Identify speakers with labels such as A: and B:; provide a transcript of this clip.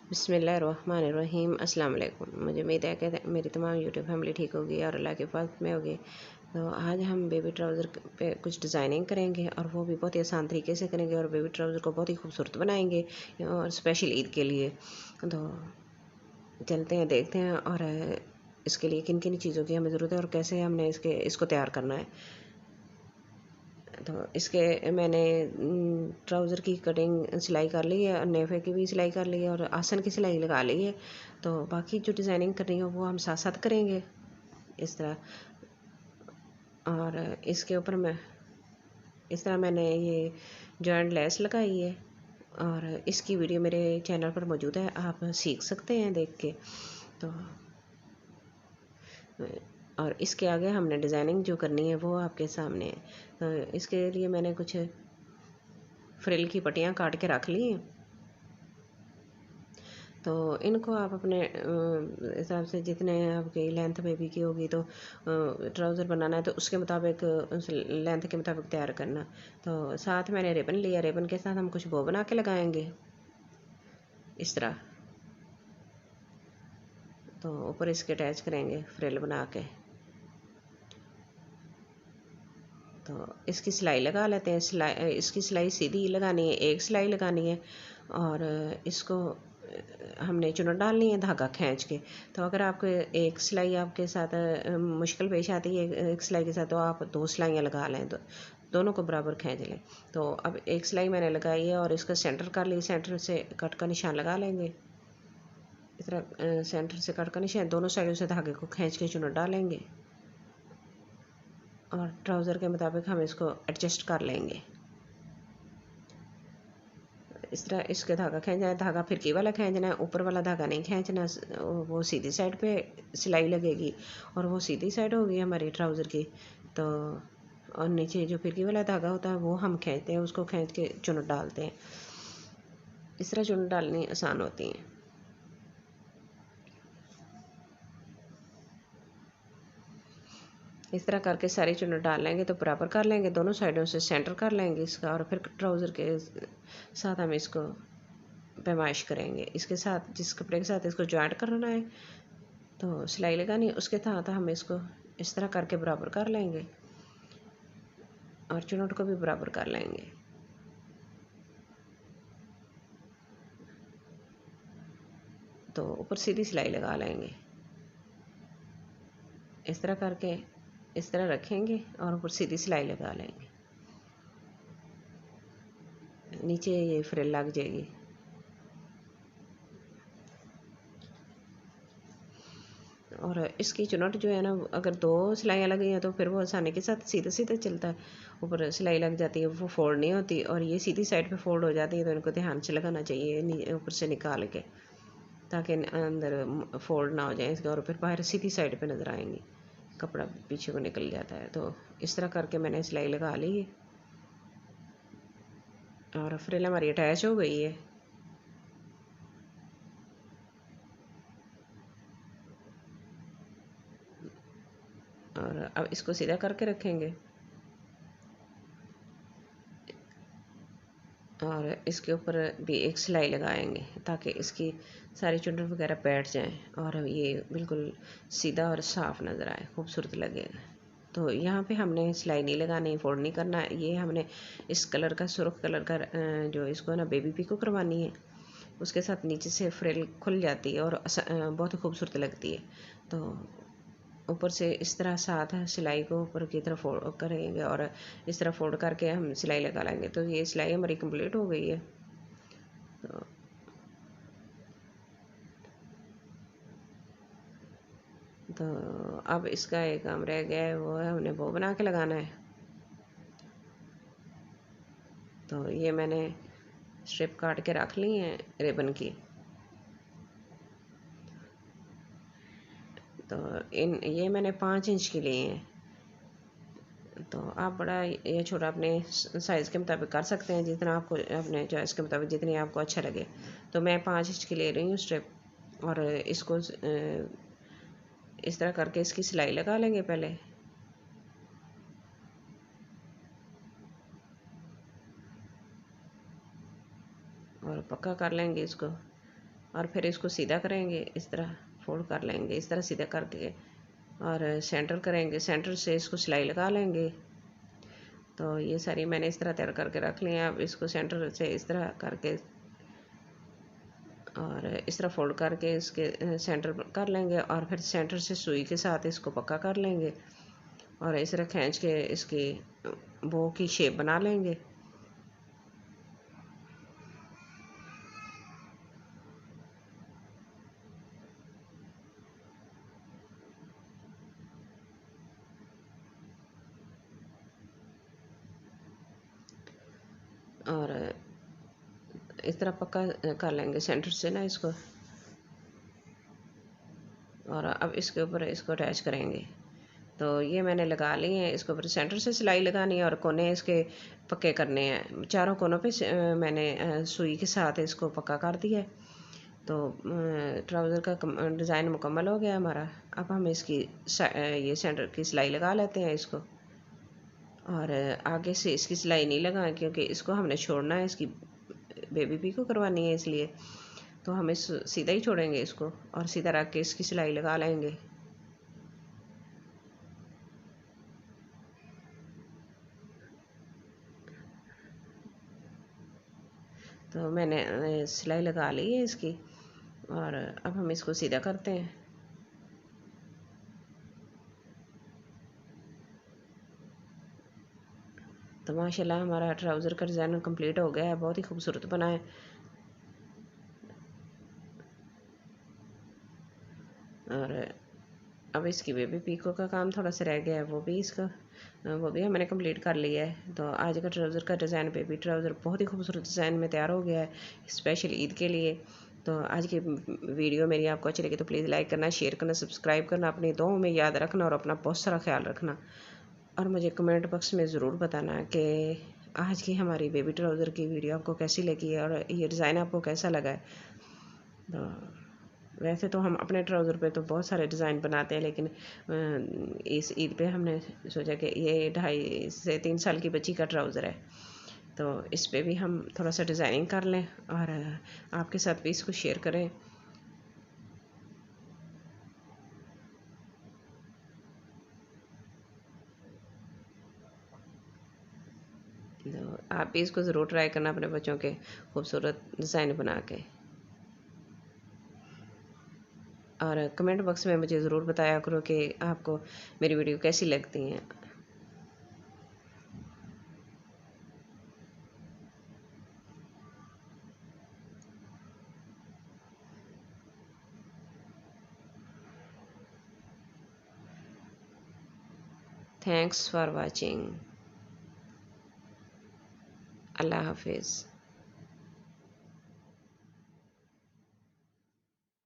A: बिस्मिल्लाहिर्रहमानिर्रहीम। अस्सलाम वालेकुम। मुझे उम्मीद है कि मेरी तमाम यूट्यूब फैमिली ठीक होगी और अल्लाह के फज़ल में होगी। तो आज हम बेबी ट्राउज़र पे कुछ डिज़ाइनिंग करेंगे और वो भी बहुत ही आसान तरीके से करेंगे और बेबी ट्राउज़र को बहुत ही खूबसूरत बनाएंगे और स्पेशल ईद के लिए। तो चलते हैं, देखते हैं और इसके लिए किन किन चीज़ों की हमें ज़रूरत है और कैसे हमने इसको तैयार करना है। तो इसके मैंने ट्राउज़र की कटिंग सिलाई कर ली है और नेफे की भी सिलाई कर ली है और आसन की सिलाई लगा ली है। तो बाकी जो डिज़ाइनिंग करनी है वो हम साथ साथ करेंगे इस तरह। और इसके ऊपर इस तरह मैंने ये जॉइंट लेस लगाई है और इसकी वीडियो मेरे चैनल पर मौजूद है, आप सीख सकते हैं देख के। तो और इसके आगे हमने डिज़ाइनिंग जो करनी है वो आपके सामने है। तो इसके लिए मैंने कुछ फ्रिल की पट्टियाँ काट के रख ली हैं। तो इनको आप अपने हिसाब से जितने आपकी लेंथ बेबी की होगी, तो ट्राउज़र बनाना है तो उसके मुताबिक उस लेंथ के मुताबिक तैयार करना। तो साथ मैंने रिबन लिया, रिबन के साथ हम कुछ बो बना के लगाएंगे इस तरह। तो ऊपर इसके अटैच करेंगे फ्रिल बना के। तो इसकी सिलाई लगा लेते हैं। इसकी सिलाई सीधी लगानी है, एक सिलाई लगानी है और इसको हमने चुनट डालनी है धागा खींच के। तो अगर आपको एक सिलाई आपके साथ मुश्किल पेश आती है एक सिलाई के साथ, तो आप दो सिलाइयाँ लगा लें, तो दोनों को बराबर खींच लें। तो अब एक सिलाई मैंने लगाई है और इसका सेंटर कर ली, सेंटर से कट का निशान लगा लेंगे इस तरह। सेंटर से कट का निशान, दोनों साइडों से धागे को खींच के चुनट डालेंगे और ट्राउज़र के मुताबिक हम इसको एडजस्ट कर लेंगे इस तरह। इसके धागा खींचना है, धागा फिरकी वाला खींचना है, ऊपर वाला धागा नहीं खींचना, वो सीधी साइड पे सिलाई लगेगी और वो सीधी साइड होगी हमारी ट्राउज़र की। तो और नीचे जो फिरकी वाला धागा होता है वो हम खींचते हैं, उसको खींच के चुनट डालते हैं। इस तरह चुनट डालनी आसान होती हैं। इस तरह करके सारी चुनट डाल लेंगे तो बराबर कर लेंगे, दोनों साइडों से सेंटर कर लेंगे इसका और फिर ट्राउज़र के साथ हम इसको पैमाइश करेंगे। इसके साथ जिस कपड़े के साथ इसको जॉइंट करना है तो सिलाई लगानी है, उसके साथ हम इसको इस तरह करके बराबर कर लेंगे और चुनट को भी बराबर कर लेंगे। तो ऊपर सीधी सिलाई लगा लेंगे इस तरह करके, इस तरह रखेंगे और ऊपर सीधी सिलाई लगा लेंगे, नीचे ये फ्रिल लग जाएगी। और इसकी चुनट जो है ना, अगर दो सिलाइयाँ लगी हैं तो फिर वो आसानी के साथ सीधे सीधे चलता है। ऊपर सिलाई लग जाती है, वो फोल्ड नहीं होती, और ये सीधी साइड पे फोल्ड हो जाती है। तो इनको ध्यान से लगाना चाहिए ऊपर से निकाल के, ताकि अंदर फोल्ड ना हो जाए इसके, और फिर बाहर सीधी साइड पे नज़र आएंगी, कपड़ा पीछे को निकल जाता है। तो इस तरह करके मैंने सिलाई लगा ली है और फ्रिल हमारी अटैच हो गई है। और अब इसको सीधा करके रखेंगे और इसके ऊपर भी एक सिलाई लगाएंगे ताकि इसकी सारी चुनट वगैरह बैठ जाएं और ये बिल्कुल सीधा और साफ़ नज़र आए, खूबसूरत लगेगा। तो यहाँ पे हमने सिलाई नहीं लगानी, फोल्ड नहीं करना। ये हमने इस कलर का, सुर्ख कलर का जो इसको ना बेबी पिको करवानी है, उसके साथ नीचे से फ्रिल खुल जाती है और बहुत ही खूबसूरत लगती है। तो ऊपर से इस तरह साथ सिलाई को ऊपर की तरफ फोल्ड करेंगे और इस तरह फोल्ड करके हम सिलाई लगा लेंगे। तो ये सिलाई हमारी कंप्लीट हो गई है। तो तो अब इसका एक काम रह गया है, वो है हमने बो बना के लगाना है। तो ये मैंने स्ट्रिप काट के रख ली है रिबन की। तो ये मैंने 5 इंच की लिए हैं। तो आप बड़ा या छोटा अपने साइज़ के मुताबिक कर सकते हैं, जितना आपको अपने चॉइस के मुताबिक जितनी आपको अच्छा लगे। तो मैं 5 इंच की ले रही हूँ स्ट्रिप और इसको इस तरह करके इसकी सिलाई लगा लेंगे पहले। और पक्का कर लेंगे इसको। और फिर इसको सीधा करेंगे, इस तरह फोल्ड कर लेंगे, इस तरह सीधा करके और सेंटर करेंगे, सेंटर से इसको सिलाई लगा लेंगे। तो ये सारी मैंने इस तरह तैयार करके रख ली है। अब इसको सेंटर से इस तरह करके और इस तरह फोल्ड करके इसके सेंटर कर लेंगे और फिर सेंटर से सुई के साथ इसको पक्का कर लेंगे और इस तरह खींच के इसकी बो की शेप बना लेंगे। और इस तरह पक्का कर लेंगे सेंटर से ना इसको, और अब इसके ऊपर इसको अटैच करेंगे। तो ये मैंने लगा ली है, इसके ऊपर सेंटर से सिलाई लगानी है और कोने इसके पक्के करने हैं। चारों कोनों पे मैंने सुई के साथ इसको पक्का कर दिया है। तो ट्राउज़र का डिज़ाइन मुकम्मल हो गया हमारा। अब हम इसकी ये सेंटर की सिलाई लगा लेते हैं इसको, और आगे से इसकी सिलाई नहीं लगाएं क्योंकि इसको हमने छोड़ना है, इसकी बेबी पी को करवानी है, इसलिए तो हम इस सीधा ही छोड़ेंगे इसको और सीधा रख के इसकी सिलाई लगा लेंगे। तो मैंने सिलाई लगा ली है इसकी, और अब हम इसको सीधा करते हैं। तो माशाल्लाह हमारा ट्राउज़र का डिज़ाइन कंप्लीट हो गया है, बहुत ही खूबसूरत बना है। और अब इसकी बेबी पीको का काम थोड़ा सा रह गया है, वो भी हमने कंप्लीट कर लिया है। तो आज का ट्राउज़र का डिज़ाइन, बेबी ट्राउज़र, बहुत ही खूबसूरत डिज़ाइन में तैयार हो गया है स्पेशल ईद के लिए। तो आज की वीडियो मेरी आपको अच्छी लगी तो प्लीज़ लाइक करना, शेयर करना, सब्सक्राइब करना, अपनी दुआओं में याद रखना और अपना बहुत सारा ख्याल रखना। और मुझे कमेंट बॉक्स में ज़रूर बताना कि आज की हमारी बेबी ट्राउज़र की वीडियो आपको कैसी लगी है और ये डिज़ाइन आपको कैसा लगा है। तो वैसे तो हम अपने ट्राउज़र पे तो बहुत सारे डिज़ाइन बनाते हैं, लेकिन इस ईद पे हमने सोचा कि ये 2.5 से 3 साल की बच्ची का ट्राउज़र है, तो इस पे भी हम थोड़ा सा डिज़ाइनिंग कर लें और आपके साथ भी इसको शेयर करें। तो आप भी इसको ज़रूर ट्राई करना अपने बच्चों के खूबसूरत डिज़ाइन बना के, और कमेंट बॉक्स में मुझे ज़रूर बताया करो कि आपको मेरी वीडियो कैसी लगती हैं। Thanks for watching. अल्लाह हाफिज़।